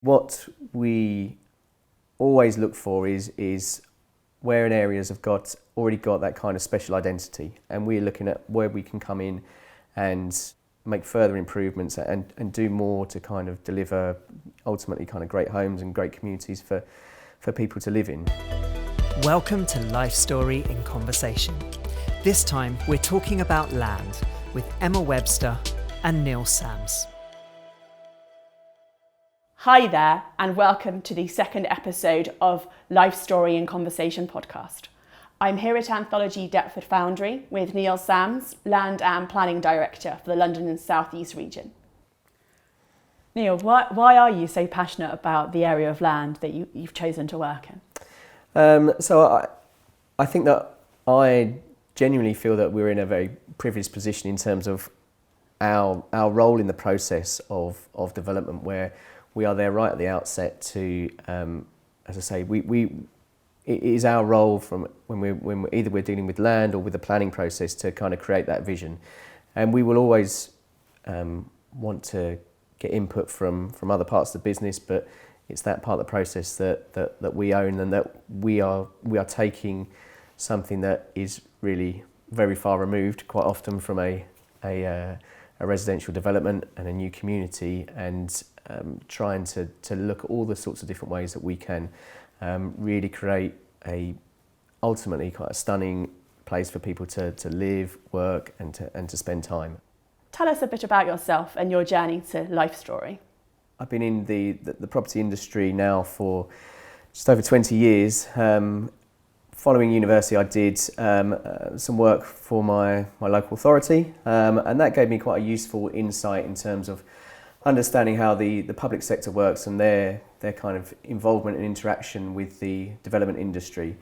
What we always look for is where in areas have already got that kind of special identity, and we're looking at where we can come in and make further improvements and do more to kind of deliver ultimately kind of great homes and great communities for people to live in. Welcome to Lifestory in Conversation. This time we're talking about land with Emma Webster and Neil Sams. Hi there, and welcome to the second episode of Lifestory in Conversation podcast. I'm here at Anthology Deptford Foundry with Neil Sams, Land and Planning Director for the London and South East region. Neil, why are you so passionate about the area of land that you've chosen to work in? So I think that I genuinely feel that we're in a very privileged position in terms of our role in the process of development, where we are there right at the outset to, as I say, it is our role from when we're either we're dealing with land or with the planning process to kind of create that vision, and we will always want to get input from other parts of the business, but it's that part of the process that we own, and that we are taking something that is really very far removed, quite often from a residential development and a new community, and trying to look at all the sorts of different ways that we can really create ultimately quite a stunning place for people to live, work and to spend time. Tell us a bit about yourself and your journey to Lifestory. I've been in the property industry now for just over 20 years. Following university, I did some work for my local authority, and that gave me quite a useful insight in terms of understanding how the public sector works and their kind of involvement and interaction with the development industry.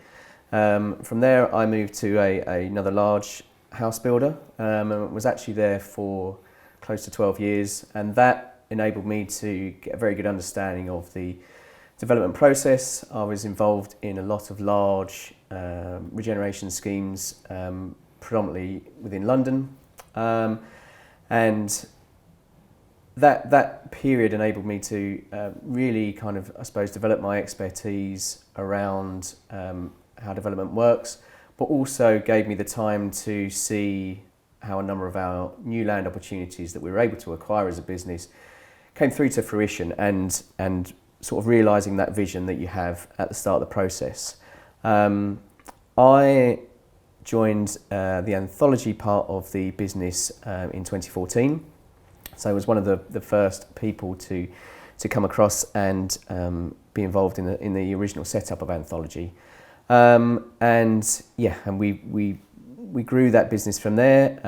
From there, I moved to another large house builder, and was actually there for close to 12 years, and that enabled me to get a very good understanding of the development process. I was involved in a lot of large regeneration schemes, predominantly within London, and that period enabled me to really kind of, I suppose, develop my expertise around how development works, but also gave me the time to see how a number of our new land opportunities that we were able to acquire as a business came through to fruition, and sort of realising that vision that you have at the start of the process. I joined the Anthology part of the business in 2014. So I was one of the first people to come across and be involved in the original setup of Anthology, and we grew that business from there,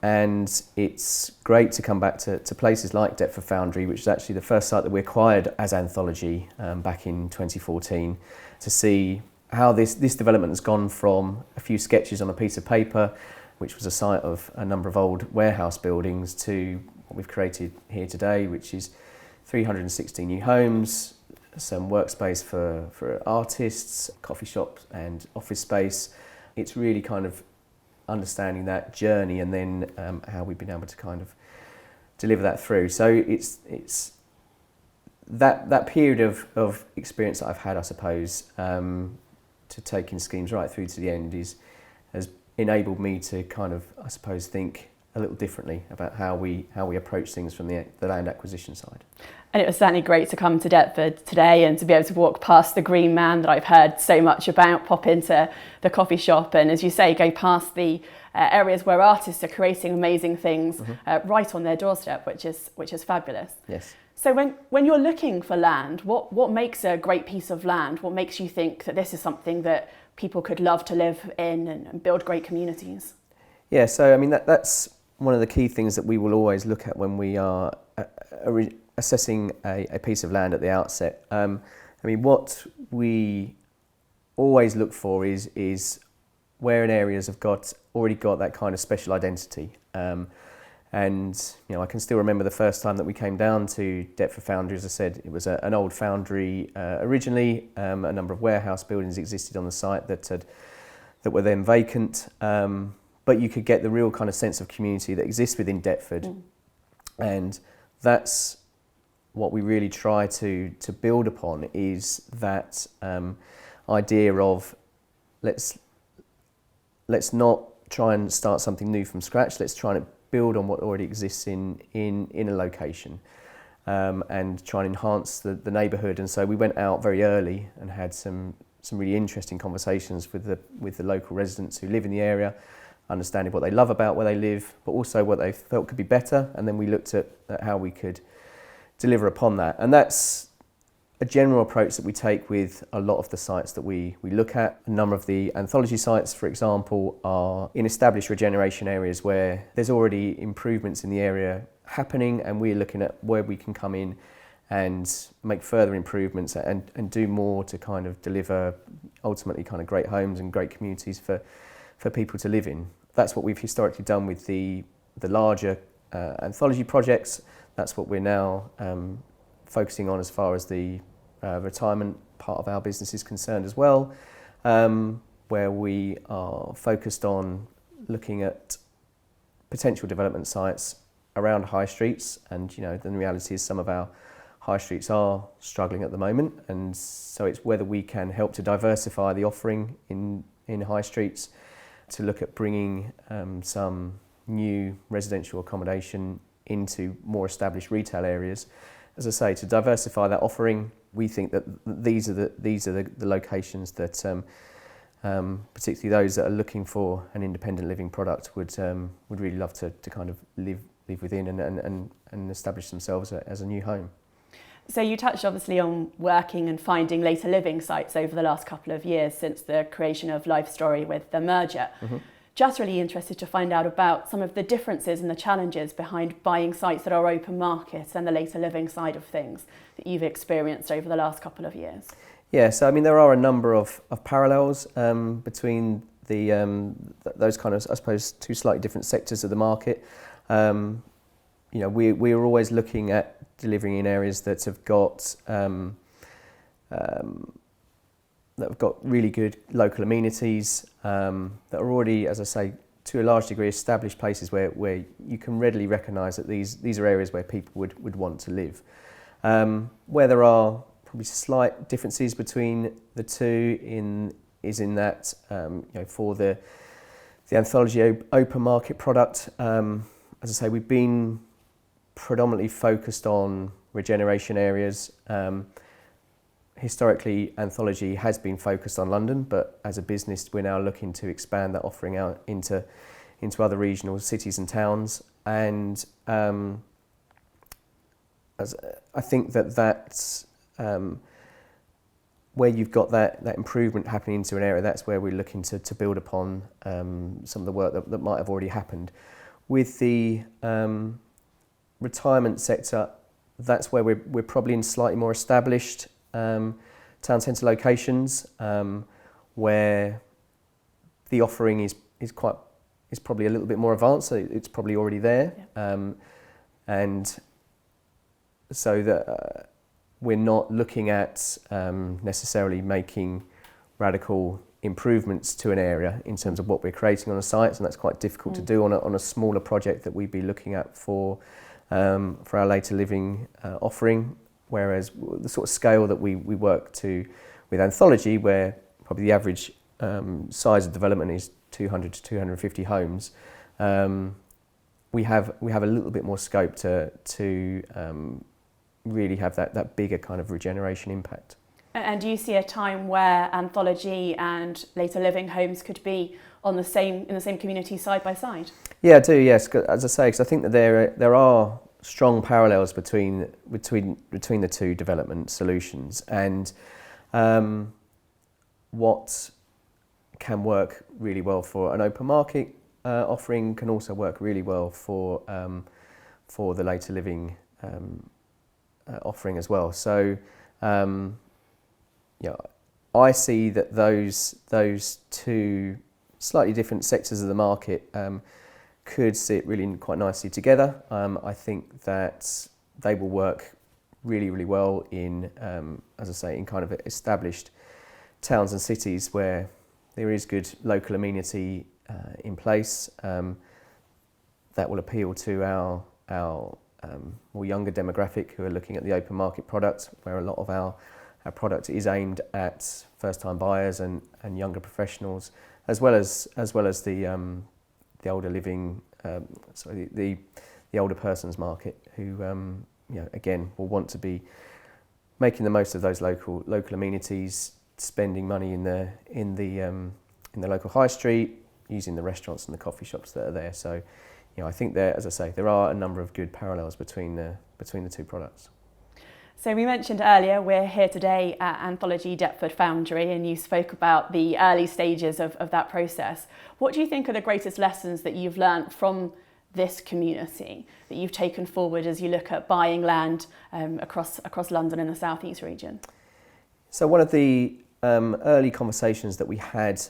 and it's great to come back to places like Deptford Foundry, which is actually the first site that we acquired as Anthology back in 2014, to see how this development has gone from a few sketches on a piece of paper, which was a site of a number of old warehouse buildings, to what we've created here today, which is 360 new homes, some workspace for artists, coffee shops and office space. It's really kind of understanding that journey, and then how we've been able to kind of deliver that through. So it's that period of experience that I've had, I suppose, to taking schemes right through to the end has enabled me to kind of, I suppose, think a little differently about how we approach things from the land acquisition side. And it was certainly great to come to Deptford today and to be able to walk past the Green Man that I've heard so much about, pop into the coffee shop, and, as you say, go past the areas where artists are creating amazing things right on their doorstep, which is fabulous. Yes. So when you're looking for land, what makes a great piece of land? What makes you think that this is something that people could love to live in and build great communities? Yeah, so I mean that's one of the key things that we will always look at when we are assessing a piece of land at the outset. I mean, what we always look for is where in areas have already got that kind of special identity. And I can still remember the first time that we came down to Deptford Foundry. As I said, it was an old foundry originally. A number of warehouse buildings existed on the site that were then vacant. But you could get the real kind of sense of community that exists within Deptford. And that's what we really try to build upon is that idea of let's not try and start something new from scratch. Let's try and build on what already exists in a location, and try and enhance the neighbourhood. And so we went out very early and had some really interesting conversations with the local residents who live in the area, understanding what they love about where they live, but also what they felt could be better. And then we looked at how we could deliver upon that. And that's a general approach that we take with a lot of the sites that we look at. A number of the Anthology sites, for example, are in established regeneration areas where there's already improvements in the area happening, and we're looking at where we can come in and make further improvements and do more to kind of deliver ultimately kind of great homes and great communities for people to live in. That's what we've historically done with the larger Anthology projects. That's what we're now focusing on as far as the retirement part of our business is concerned as well, where we are focused on looking at potential development sites around high streets. And the reality is some of our high streets are struggling at the moment, and so it's whether we can help to diversify the offering in high streets, to look at bringing some new residential accommodation into more established retail areas. As I say, to diversify that offering, we think that these are the locations that, particularly those that are looking for an independent living product, would really love to kind of live within and establish themselves as a new home. So you touched obviously on working and finding later living sites over the last couple of years since the creation of Lifestory with the merger. Mm-hmm. Just really interested to find out about some of the differences and the challenges behind buying sites that are open market and the later living side of things that you've experienced over the last couple of years. Yeah, so I mean there are a number of parallels between those kind of, I suppose, two slightly different sectors of the market. We're always looking at delivering in areas that have got really good local amenities, that are already, as I say, to a large degree established places where you can readily recognise that these are areas where people would want to live. Where there are probably slight differences between the two is in that for the Anthology open market product, as I say, we've been predominantly focused on regeneration areas. Historically, Anthology has been focused on London, but as a business, we're now looking to expand that offering out into other regional cities and towns. And as I think that's where you've got that improvement happening into an area, that's where we're looking to build upon some of the work that might have already happened. With the retirement sector, that's where we're probably in slightly more established town centre locations, where the offering is probably a little bit more advanced, so it's probably already there. Yeah. And so that we're not looking at necessarily making radical improvements to an area in terms of what we're creating on a site, and that's quite difficult to do on a smaller project that we'd be looking at for our later living offering. Whereas the sort of scale that we work to with Anthology, where probably the average size of development is 200 to 250 homes, we have a little bit more scope to really have that bigger kind of regeneration impact. And do you see a time where Anthology and later living homes could be in the same community side by side? Yeah, I do. Yes, as I say, because I think that there are strong parallels between the two development solutions, and what can work really well for an open market offering can also work really well for the later living offering as well. So I see that those two slightly different sectors of the market could sit really quite nicely together. I think that they will work really, really well in, as I say, in kind of established towns and cities where there is good local amenity in place that will appeal to our more younger demographic who are looking at the open market product, where a lot of our product is aimed at first-time buyers and younger professionals, as well as the older living, the older persons market, who again will want to be making the most of those local amenities, spending money in the local high street, using the restaurants and the coffee shops that are there. So, I think as I say, there are a number of good parallels between the two products. So we mentioned earlier, we're here today at Anthology Deptford Foundry, and you spoke about the early stages of that process. What do you think are the greatest lessons that you've learnt from this community that you've taken forward as you look at buying land across London and the South East region? So one of the early conversations that we had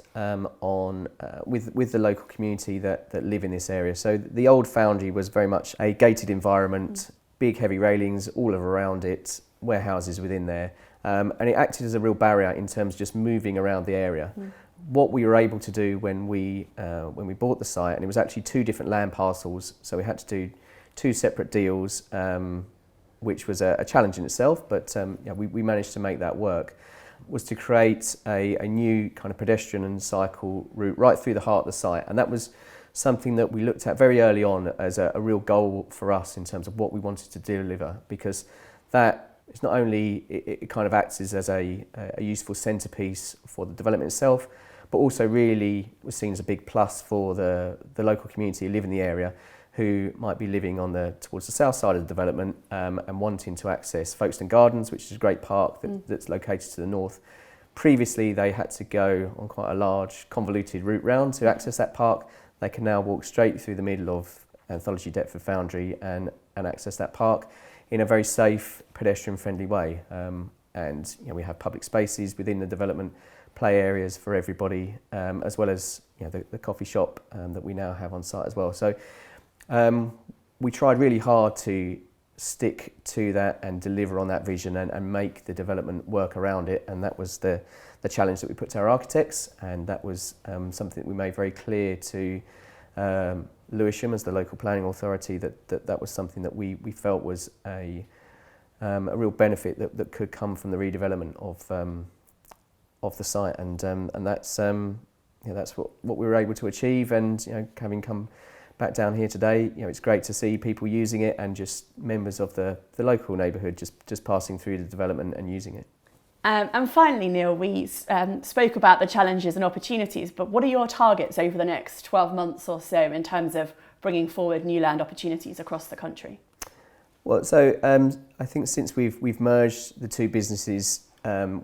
with the local community that live in this area. So the old foundry was very much a gated environment, big heavy railings all around it, warehouses within there, and it acted as a real barrier in terms of just moving around the area. What we were able to do when we bought the site, and it was actually 2 different land parcels, so we had to do 2 separate deals, which was a challenge in itself, but we managed to make that work, was to create a new kind of pedestrian and cycle route right through the heart of the site. And that was something that we looked at very early on as a real goal for us in terms of what we wanted to deliver, because that is not only, it kind of acts as a useful centrepiece for the development itself, but also really was seen as a big plus for the local community who live in the area, who might be living towards the south side of the development and wanting to access Folkestone Gardens, which is a great park that's located to the north. Previously, they had to go on quite a large, convoluted route round to access that park. They can now walk straight through the middle of Anthology Deptford Foundry and access that park in a very safe, pedestrian-friendly way. And we have public spaces within the development, play areas for everybody, as well as the coffee shop that we now have on site as well. So we tried really hard to stick to that and deliver on that vision and make the development work around it. And that was the challenge that we put to our architects, and that was something that we made very clear to Lewisham as the local planning authority, that was something that we felt was a real benefit that could come from the redevelopment of the site, and that's what we were able to achieve. And having come back down here today, it's great to see people using it, and just members of the local neighbourhood just passing through the development and using it. And finally, Neil, we spoke about the challenges and opportunities, but what are your targets over the next 12 months or so in terms of bringing forward new land opportunities across the country? Well, so I think since we've merged the 2 businesses,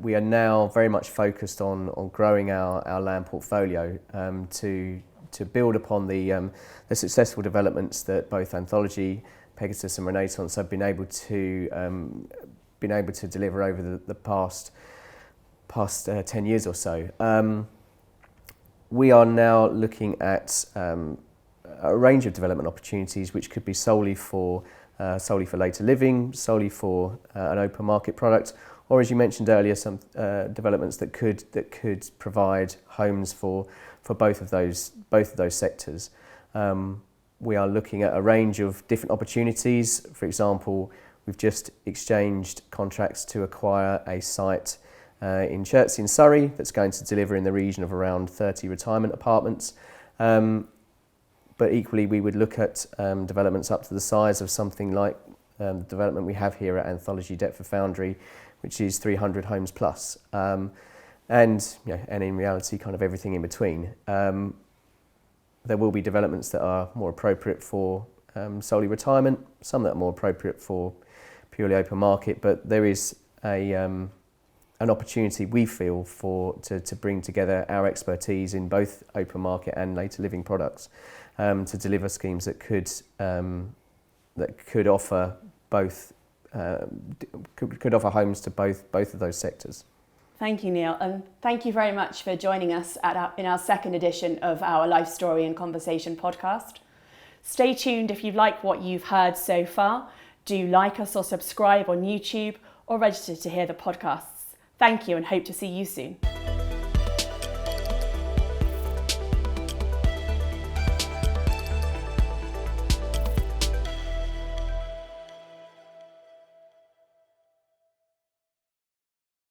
we are now very much focused on growing our land portfolio to build upon the successful developments that both Anthology, Pegasus and Renaissance have been able to deliver over the past 10 years or so. We are now looking at a range of development opportunities, which could be solely for later living, solely for an open market product, or as you mentioned earlier, some developments that could provide homes for both of those sectors. We are looking at a range of different opportunities. For example, we've just exchanged contracts to acquire a site in Chertsey in Surrey that's going to deliver in the region of around 30 retirement apartments. But equally, we would look at developments up to the size of something like the development we have here at Anthology Deptford Foundry, which is 300 homes plus. And in reality, kind of everything in between. There will be developments that are more appropriate for solely retirement, some that are more appropriate for purely open market, but there is an opportunity, we feel, to bring together our expertise in both open market and later living products to deliver schemes that could offer both could offer homes to both of those sectors. Thank you, Neil, and thank you very much for joining us in our second edition of our Life Story and Conversation podcast. Stay tuned if you like what you've heard so far. Do like us or subscribe on YouTube, or register to hear the podcasts. Thank you, and hope to see you soon.